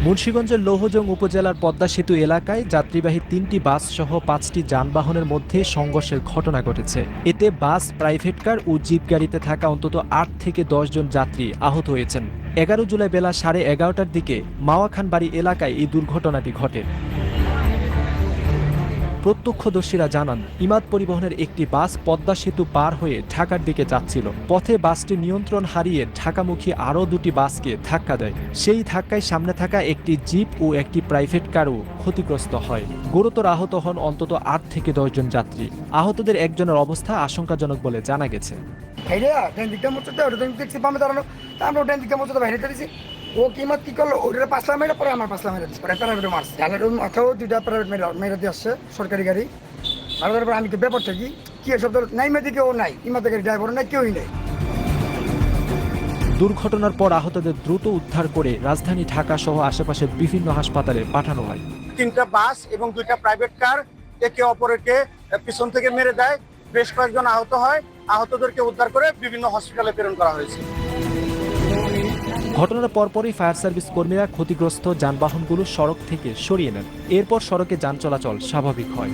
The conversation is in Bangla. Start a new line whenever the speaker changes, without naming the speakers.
মুন্সিগঞ্জের লৌহজং উপজেলার পদ্মা সেতু এলাকায় যাত্রীবাহী ৩টি বাস সহ ৫টি যানবাহনের মধ্যে সংঘর্ষের ঘটনা ঘটেছে। এতে বাস, প্রাইভেট কার ও জিপ গাড়িতে থাকা অন্তত ৮ থেকে ১০ জন যাত্রী আহত হয়েছেন। ১১ জুলাই বেলা 11:30টার দিকে মাওয়াখানবাড়ি এলাকায় এই দুর্ঘটনাটি ঘটে। প্রত্যক্ষদর্শীরা জানান, ইমাদ পরিবহনের একটি বাস পদ্মা সেতু পার হয়ে ঢাকার দিকে যাচ্ছিল। পথে বাসটি নিয়ন্ত্রণ হারিয়ে ঢাকামুখী আরও দুটি বাসকে ধাক্কা দেয়। সেই ধাক্কায় সামনে থাকা একটি জিপ ও একটি প্রাইভেট কারও ক্ষতিগ্রস্ত হয়। গুরুতর আহত হন অন্তত ৮ থেকে ১০ জন যাত্রী। আহতদের একজনের অবস্থা আশঙ্কাজনক বলে জানা গেছে।
ও কিমত কি করলো, ওটা পাঁচলা মেরে পরে আমার পাঁচলা মেরে দিচ্ছে, প্রাইভেট মারছে। জানার মাথাও দুইটা প্রাইভেট মেরে দিয়ে আসছে, সরকারি গাড়ি। আর তারপর আমি ব্যাপারটা কি এসব নাই মেদিকে ও নাই, ইমাতে গাড়ি ড্রাইভার নাই, কেউই নেই।
দুর্ঘটনার পর আহতদের দ্রুত উদ্ধার করে রাজধানী ঢাকা সহ আশেপাশের বিভিন্ন হাসপাতালে পাঠানো হয়।
3টা বাস এবং 2টা প্রাইভেট কার একে অপরকে পিছন থেকে মেরে দেয়। বেশ কয়েকজন আহত হয়। আহতদেরকে উদ্ধার করে বিভিন্ন হসপিটালে প্রেরণ করা হয়েছে।
ঘটনার পরপরই ফায়ার সার্ভিস কর্মীরা ক্ষতিগ্রস্ত যানবাহনগুলো সড়ক থেকে সরিয়ে নেন। এরপর সড়কে যান চলাচল স্বাভাবিক হয়।